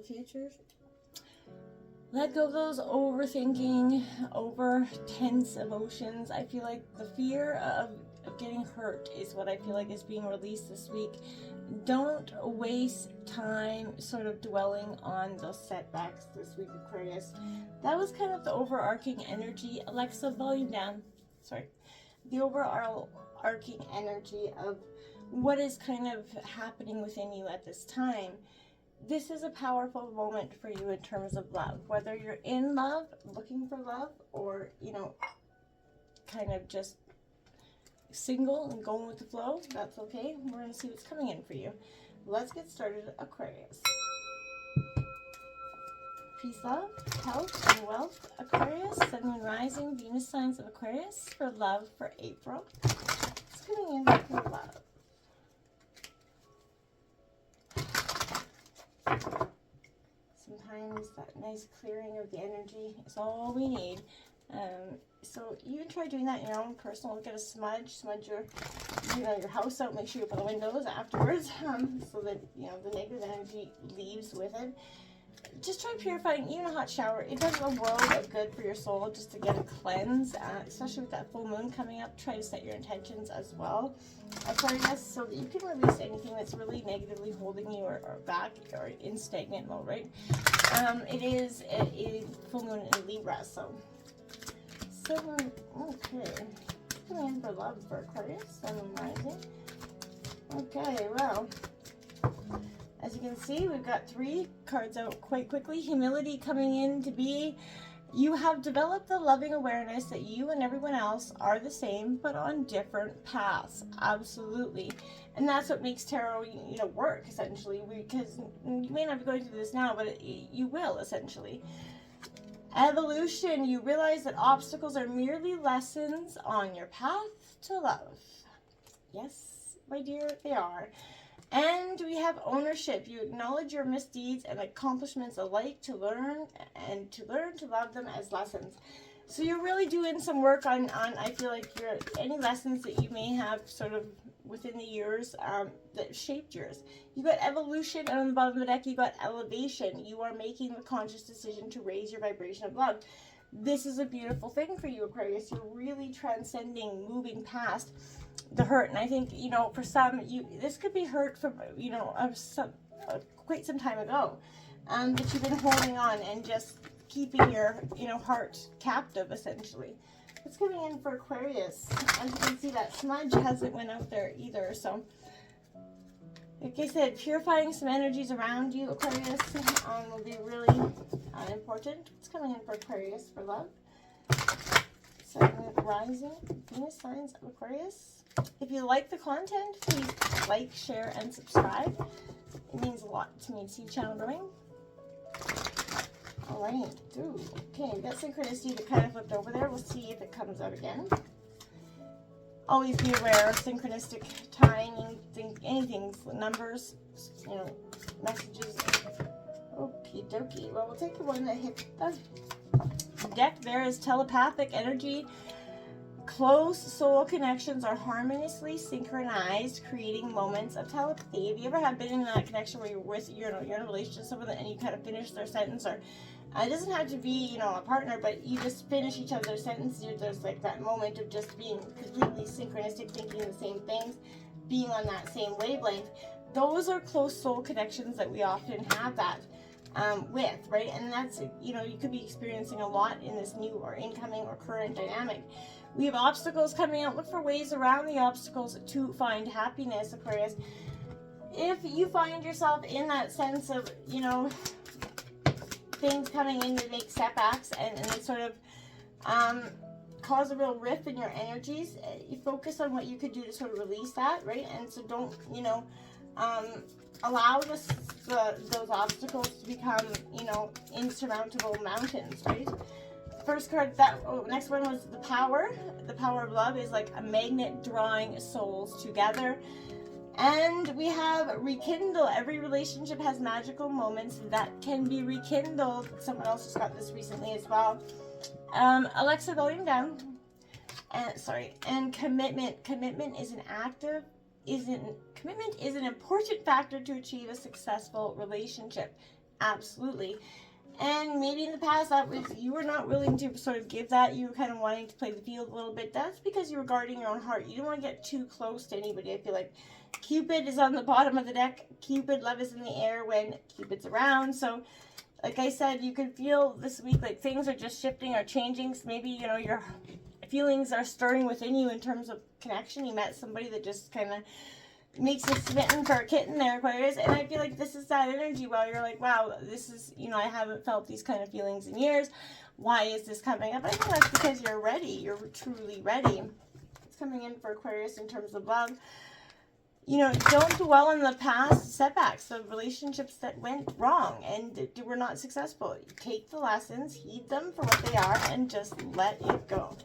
the future. Let go of those overthinking, over tense emotions. I feel like the fear of getting hurt is what I feel like is being released this week. Don't waste time sort of dwelling on those setbacks this week, Aquarius. That was kind of the overarching energy. Alexa, volume down. Sorry. The overarching energy of what is kind of happening within you at this time. This is a powerful moment for you in terms of love. Whether you're in love, looking for love, or, you know, kind of just single and going with the flow, that's okay. We're going to see what's coming in for you. Let's get started, Aquarius. Peace, love, health, and wealth, Aquarius. Sun, Moon, Rising, Venus signs of Aquarius for love for April. It's coming in for love. Sometimes that nice clearing of the energy is all we need. So you can try doing that in your own personal. Get a smudge your, your house out. Make sure you open the windows afterwards, so that the negative energy leaves with it. Just try purifying. Even a hot shower, it does a world of good for your soul just to get a cleanse, especially with that full moon coming up. Try to set your intentions as well, Aquarius, so that you can release anything that's really negatively holding you or back or in stagnant mode, right? It is a full moon in Libra, so okay. Coming in for love for Aquarius, Sun, Moon, Rising. Okay, well, as you can see, we've got 3 cards out quite quickly. Humility coming in to be, you have developed the loving awareness that you and everyone else are the same, but on different paths. Absolutely. And that's what makes tarot, work, essentially, because you may not be going through this now, but you will, essentially. Evolution, you realize that obstacles are merely lessons on your path to love. Yes, my dear, they are. And we have ownership. You acknowledge your misdeeds and accomplishments alike to learn to love them as lessons. So you're really doing some work on I feel like any lessons that you may have sort of within the years that shaped yours. You got evolution, and on the bottom of the deck you got elevation. You are making the conscious decision to raise your vibration of love. This is a beautiful thing for you, Aquarius. You're really transcending, moving past the hurt. And I think, for some, this could be hurt from, quite some time ago, that you've been holding on and just keeping your, heart captive, essentially. It's coming in for Aquarius. As you can see, that smudge hasn't went out there either. So, like I said, purifying some energies around you, Aquarius, will be really important. It's coming in for Aquarius for love. Sun, Rising, Venus signs of Aquarius. If you like the content, please like, share, and subscribe. It means a lot to me to see the channel growing. Alright, okay, we got synchronicity that kind of flipped over there. We'll see if it comes out again. Always be aware of synchronistic timing, anything, numbers, messages. Okie dokie. Well, we'll take the one that hit the deck there is telepathic energy. Close soul connections are harmoniously synchronized, creating moments of telepathy. Have you ever been in that connection where you're in a relationship with someone and you kind of finish their sentence, or it doesn't have to be, a partner, but you just finish each other's sentences. There's like that moment of just being completely synchronistic, thinking the same things, being on that same wavelength. Those are close soul connections that we often have that with, right? And that's, you could be experiencing a lot in this new or incoming or current dynamic. We have obstacles coming out. Look for ways around the obstacles to find happiness, Aquarius. If you find yourself in that sense of, things coming in to make setbacks and it sort of cause a real rift in your energies, you focus on what you could do to sort of release that, right? And so don't, allow those obstacles to become, insurmountable mountains, right? First card, next one was the power. The power of love is like a magnet drawing souls together. And we have rekindle. Every relationship has magical moments that can be rekindled. Someone else just got this recently as well. Alexa, volume down. And commitment. Commitment is an important factor to achieve a successful relationship. Absolutely. And maybe in the past that was, you were not willing to sort of give that. You were kind of wanting to play the field a little bit. That's because you were guarding your own heart. You didn't want to get too close to anybody. I feel like Cupid is on the bottom of the deck. Cupid, love is in the air when Cupid's around. So like I said, you could feel this week like things are just shifting or changing. So maybe, you know, your feelings are stirring within you in terms of connection. You met somebody that just kind of makes you smitten for a kitten there, Aquarius. And I feel like this is that energy where you're like, wow, this is, you know, I haven't felt these kind of feelings in years. Why is this coming up? I think that's because you're ready. You're truly ready. It's coming in for Aquarius in terms of love. You know, don't dwell on the past setbacks, the relationships that went wrong and were not successful. Take the lessons, heed them for what they are, and just let it go.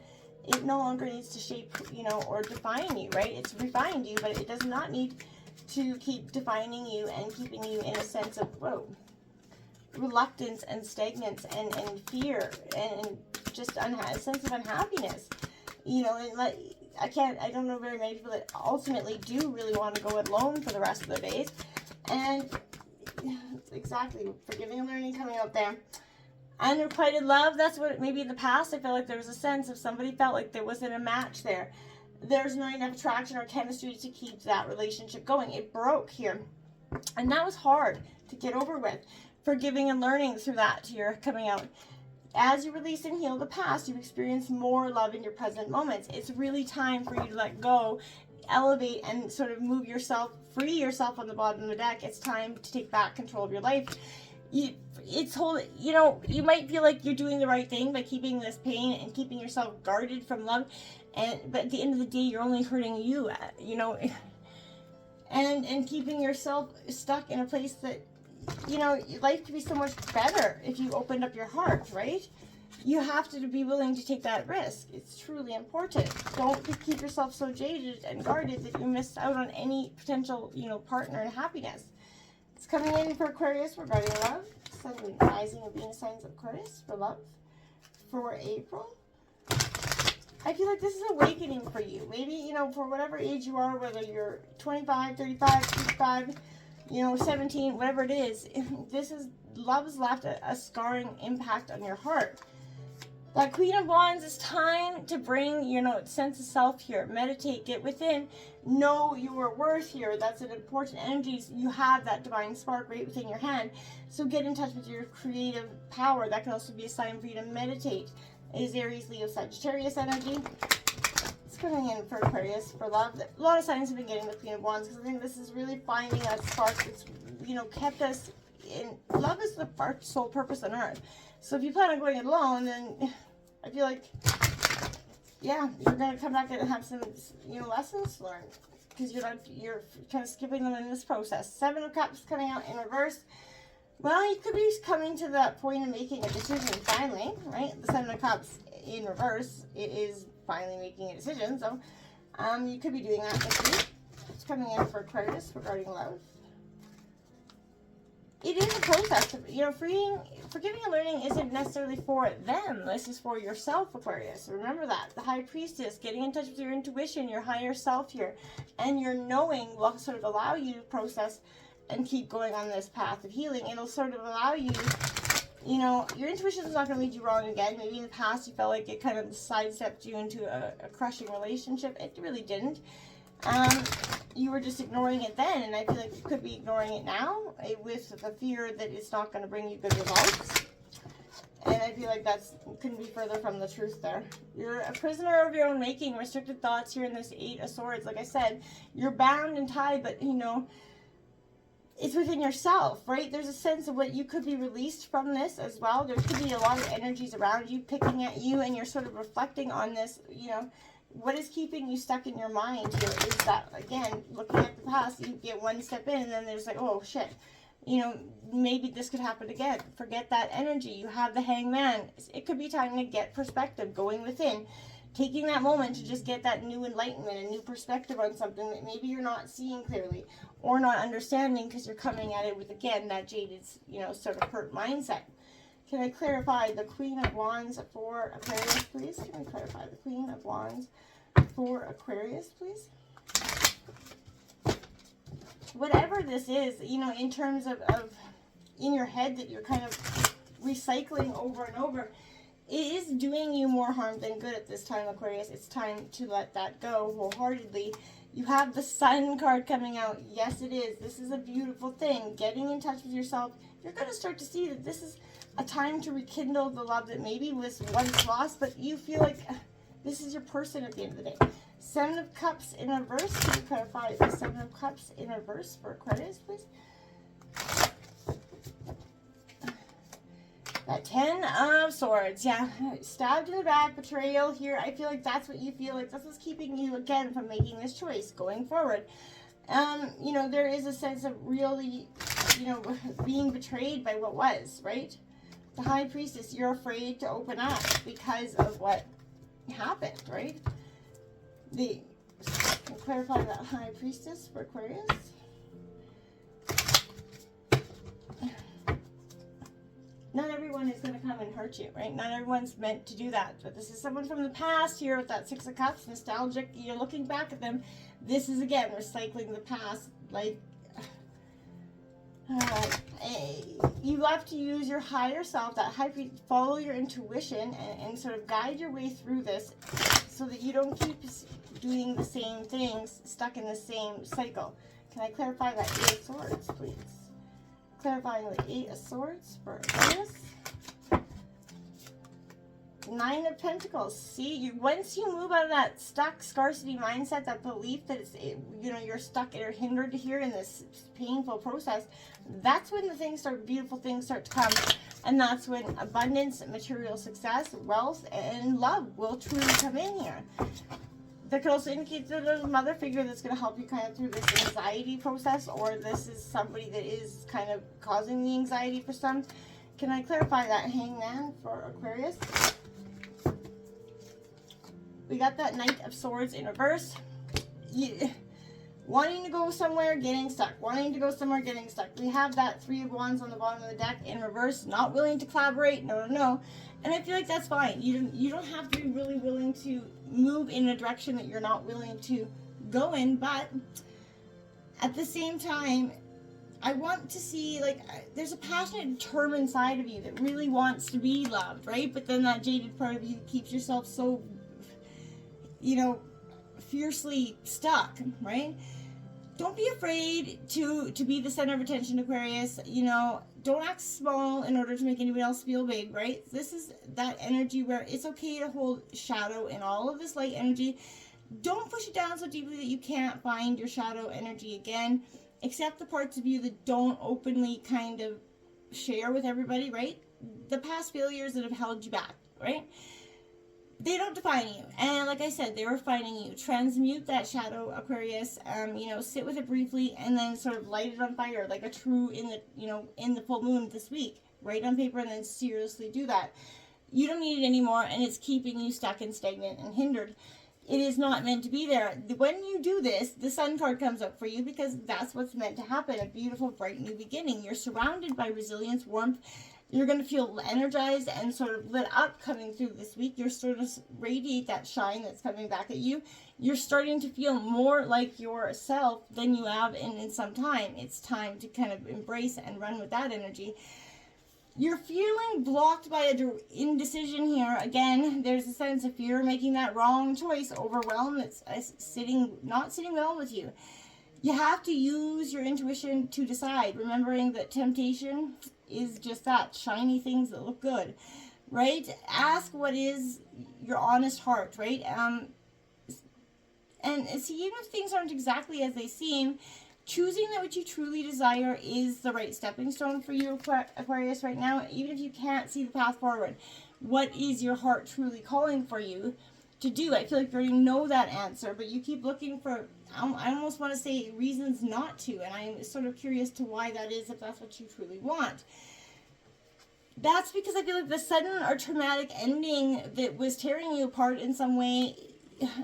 It no longer needs to shape, you know, or define you, right? It's refined you, but it does not need to keep defining you and keeping you in a sense of, whoa, reluctance and stagnance and fear and just a sense of unhappiness. You know, and like, I don't know very many people that ultimately do really want to go it alone for the rest of their days. And exactly, forgiving and learning coming out there. Unrequited love, that's what maybe in the past I felt like there was a sense of somebody felt like there wasn't a match there. There's not enough attraction or chemistry to keep that relationship going. It broke here. And that was hard to get over with. Forgiving and learning through that, you're coming out. As you release and heal the past, you experience more love in your present moments. It's really time for you to let go, elevate, and sort of move yourself, free yourself on the bottom of the deck. It's time to take back control of your life. You know, you might feel like you're doing the right thing by keeping this pain and keeping yourself guarded from love, but at the end of the day, you're only hurting you, you know, and keeping yourself stuck in a place that, you know, life could be so much better if you opened up your heart, right? You have to be willing to take that risk. It's truly important. Don't keep yourself so jaded and guarded that you miss out on any potential, you know, partner and happiness. It's coming in for Aquarius regarding love. Sun, rising, and Venus signs of Aquarius for love for April. I feel like this is awakening for you. Maybe, you know, for whatever age you are, whether you're 25, 35, 55, you know, 17, whatever it is, love has left a scarring impact on your heart. That Queen of Wands, is time to bring, you know, sense of self here. Meditate, get within, know your worth here. That's an important energy. You have that divine spark right within your hand. So get in touch with your creative power. That can also be a sign for you to meditate. It is Aries, Leo, Sagittarius energy. It's coming in for Aquarius for love. A lot of signs have been getting the Queen of Wands because I think this is really finding that spark that's, you know, kept us in. Love is our sole purpose on earth. So if you plan on going it alone, then I feel like, yeah, you're going to come back and have some, you know, lessons learned because you're kind of skipping them in this process. Seven of Cups coming out in reverse. Well, you could be coming to that point of making a decision finally, right? The Seven of Cups in reverse, it is finally making a decision. So you could be doing that this week. It's coming in for Aquarius regarding love. It is a process. You know, forgiving and learning isn't necessarily for them. This is for yourself, Aquarius. Remember that. The High Priestess, getting in touch with your intuition, your higher self here, and your knowing will sort of allow you to process and keep going on this path of healing. It'll sort of allow you, you know, your intuition is not going to lead you wrong again. Maybe in the past you felt like it kind of sidestepped you into a crushing relationship. It really didn't. You were just ignoring it then, and I feel like you could be ignoring it now with the fear that it's not going to bring you good results. And I feel like couldn't be further from the truth there. You're a prisoner of your own making, restricted thoughts here in this Eight of Swords. Like I said, you're bound and tied, but, you know, it's within yourself, right? There's a sense of what you could be released from this as well. There could be a lot of energies around you picking at you, and you're sort of reflecting on this, you know. What is keeping you stuck in your mind here is that, again, looking at the past, you get one step in and then there's like, oh shit, you know, maybe this could happen again. Forget that energy. You have the Hangman. It could be time to get perspective, going within, taking that moment to just get that new enlightenment, a new perspective on something that maybe you're not seeing clearly or not understanding because you're coming at it with, again, that jaded, you know, sort of hurt mindset. Can I clarify the Queen of Wands for Aquarius, please? Can I clarify the Queen of Wands for Aquarius, please? Whatever this is, you know, in terms of in your head that you're kind of recycling over and over, it is doing you more harm than good at this time, Aquarius. It's time to let that go wholeheartedly. You have the Sun card coming out. Yes, it is. This is a beautiful thing. Getting in touch with yourself. You're going to start to see that this is a time to rekindle the love that maybe was once lost, but you feel like this is your person at the end of the day. Seven of Cups in reverse. Can you clarify the Seven of Cups in reverse for Aquarius, please? That Ten of Swords, yeah. Stabbed in the back, betrayal here. I feel like that's what you feel like. This is keeping you, again, from making this choice going forward. You know, there is a sense of really, you know, being betrayed by what was, right? The High Priestess, you're afraid to open up because of what happened, right? Can clarify that High Priestess for Aquarius? Not everyone is going to come and hurt you, right? Not everyone's meant to do that. But this is someone from the past here with that Six of Cups, nostalgic. You're looking back at them. This is, again, recycling the past. Like, you have to use your higher self, that high priest, follow your intuition and sort of guide your way through this so that you don't keep doing the same things, stuck in the same cycle. Can I clarify that Eight of Swords, please? Clarifying the Eight of Swords for Aquarius. Nine of Pentacles. See, once you move out of that stuck scarcity mindset, that belief that you know, you're stuck or hindered here in this painful process, that's when the things start, beautiful things start to come, and that's when abundance, material success, wealth, and love will truly come in here. That could also indicate that there's a mother figure that's going to help you kind of through this anxiety process, or this is somebody that is kind of causing the anxiety for some. Can I clarify that Hangman for Aquarius? We got that Knight of Swords in reverse. Wanting to go somewhere, getting stuck. Wanting to go somewhere, getting stuck. We have that Three of Wands on the bottom of the deck in reverse. Not willing to collaborate. No, no, no. And I feel like that's fine. You don't have to be really willing to move in a direction that you're not willing to go in. But at the same time, I want to see, like, there's a passionate, determined side of you that really wants to be loved, right? But then that jaded part of you keeps yourself so, you know, fiercely stuck, right? Don't be afraid to be the center of attention, Aquarius. You know, don't act small in order to make anyone else feel big, right? This is that energy where it's okay to hold shadow in all of this light energy. Don't push it down so deeply that you can't find your shadow energy again. Accept the parts of you that don't openly kind of share with everybody, right? The past failures that have held you back, right? They don't define you. And like I said, they were fighting you. Transmute that shadow, Aquarius. You know, sit with it briefly and then sort of light it on fire like a true in the full moon this week. Write on paper and then seriously do that. You don't need it anymore, and it's keeping you stuck and stagnant and hindered. It is not meant to be there. When you do this, the Sun card comes up for you because that's what's meant to happen. A beautiful, bright new beginning. You're surrounded by resilience, warmth. You're going to feel energized and sort of lit up coming through this week. You're sort of radiate that shine that's coming back at you. You're starting to feel more like yourself than you have in some time. It's time to kind of embrace and run with that energy. You're feeling blocked by indecision here. Again, there's a sense of fear making that wrong choice, overwhelmed. It's not sitting well with you. You have to use your intuition to decide, remembering that temptation is just that, shiny things that look good, right? Ask what is your honest heart, right? And see, even if things aren't exactly as they seem, choosing that what you truly desire is the right stepping stone for you, Aquarius, right now. Even if you can't see the path forward, what is your heart truly calling for you to do? I feel like you already know that answer, but you keep looking for, I almost want to say, reasons not to, and I'm sort of curious to why that is, if that's what you truly want. That's because I feel like the sudden or traumatic ending that was tearing you apart in some way,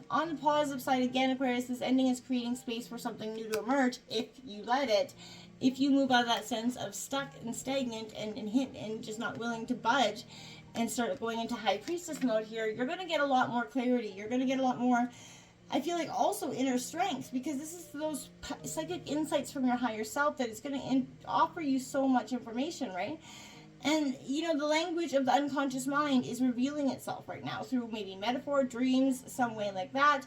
on the positive side, again, Aquarius, this ending is creating space for something new to emerge if you let it. If you move out of that sense of stuck and stagnant and just not willing to budge and start going into High Priestess mode here, you're going to get a lot more clarity. You're going to get a lot more I feel like also inner strength, because this is those psychic insights from your higher self that is going to offer you so much information, right? And, you know, the language of the unconscious mind is revealing itself right now through maybe metaphor, dreams, some way like that,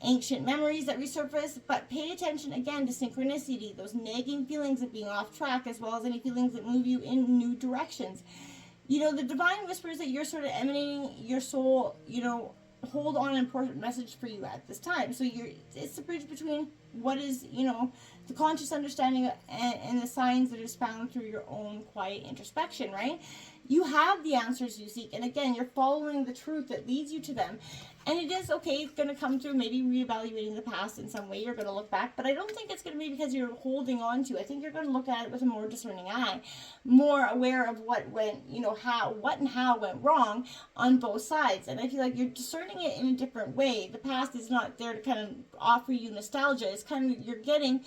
ancient memories that resurface. But pay attention again to synchronicity, those nagging feelings of being off track, as well as any feelings that move you in new directions. You know, the divine whispers that you're sort of emanating, your soul, you know, hold on an important message for you at this time. So it's the bridge between what is, you know, the conscious understanding and the signs that is found through your own quiet introspection, right? You have the answers you seek, and again, you're following the truth that leads you to them. And it is okay, it's going to come through maybe reevaluating the past in some way. You're going to look back, but I don't think it's going to be because you're holding on to. I think you're going to look at it with a more discerning eye, more aware of what went, you know, what and how went wrong on both sides. And I feel like you're discerning it in a different way. The past is not there to kind of offer you nostalgia. It's kind of, you're getting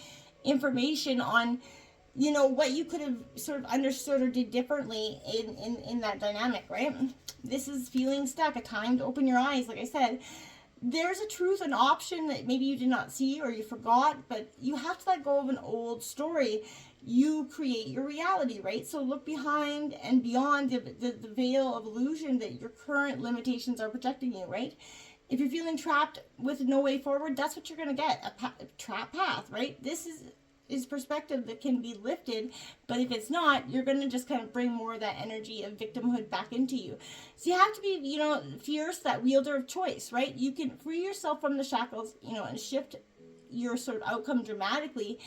information on, you know, what you could have sort of understood or did differently in that dynamic, right? This is feeling stuck, a time to open your eyes. Like I said, there's a truth, an option that maybe you did not see or you forgot, but you have to let go of an old story. You create your reality, right? So look behind and beyond the veil of illusion that your current limitations are protecting you, right? If you're feeling trapped with no way forward, that's what you're going to get, a trap path, right? This is perspective that can be lifted, but if it's not, you're going to just kind of bring more of that energy of victimhood back into you. So you have to be, you know, fierce, that wielder of choice, right? You can free yourself from the shackles, you know, and shift your sort of outcome dramatically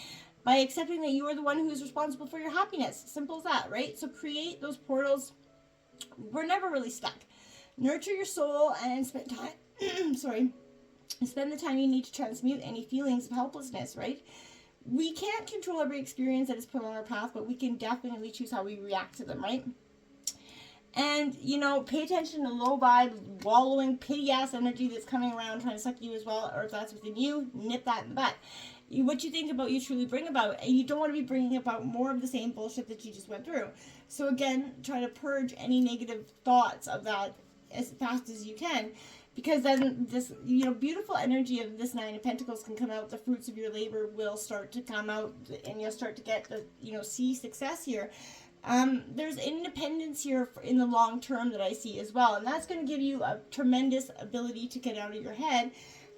by accepting that you are the one who is responsible for your happiness. Simple as that, right? So create those portals. We're never really stuck. Nurture your soul and spend time, spend the time you need to transmute any feelings of helplessness, right? We can't control every experience that is put on our path, but we can definitely choose how we react to them, right? And, you know, pay attention to low vibe, wallowing, pity-ass energy that's coming around trying to suck you as well, or if that's within you, nip that in the butt. What you think about, you truly bring about, and you don't want to be bringing about more of the same bullshit that you just went through. So again, try to purge any negative thoughts of that as fast as you can. Because then this, you know, beautiful energy of this Nine of Pentacles can come out. The fruits of your labor will start to come out, and you'll start to get the, you know, see success here. There's independence here in the long term that I see as well. And that's going to give you a tremendous ability to get out of your head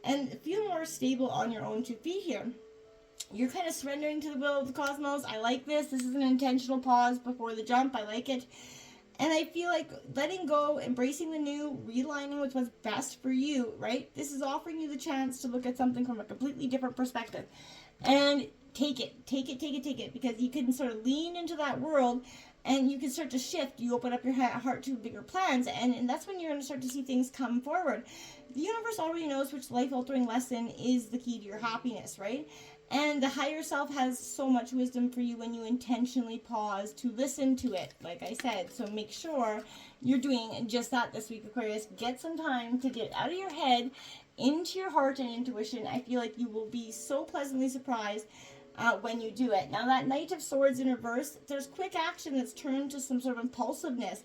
and feel more stable on your own 2 feet here. You're kind of surrendering to the will of the cosmos. I like this. This is an intentional pause before the jump. I like it. And I feel like letting go, embracing the new, realigning with what's best for you, right? This is offering you the chance to look at something from a completely different perspective. And take it, because you can sort of lean into that world and you can start to shift. You open up your heart to bigger plans, and that's when you're going to start to see things come forward. The universe already knows which life-altering lesson is the key to your happiness, right? And the higher self has so much wisdom for you when you intentionally pause to listen to it, like I said. So make sure you're doing just that this week, Aquarius. Get some time to get out of your head, into your heart and intuition. I feel like you will be so pleasantly surprised when you do it. Now, that Knight of Swords in reverse, there's quick action that's turned to some sort of impulsiveness.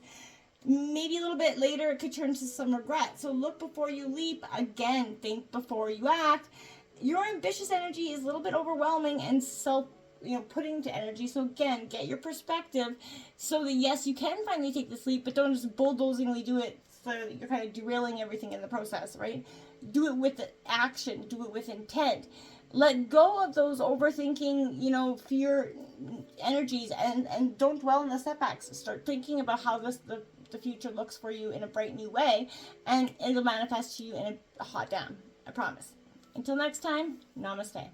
Maybe a little bit later, it could turn to some regret. So look before you leap. Again, think before you act. Your ambitious energy is a little bit overwhelming and putting to energy. So again, get your perspective so that yes, you can finally take this leap, but don't just bulldozingly do it so that you're kind of derailing everything in the process, right? Do it with action, do it with intent. Let go of those overthinking, fear energies, and don't dwell on the setbacks. Start thinking about how the future looks for you in a bright new way, and it'll manifest to you in a hot damn. I promise. Until next time, namaste.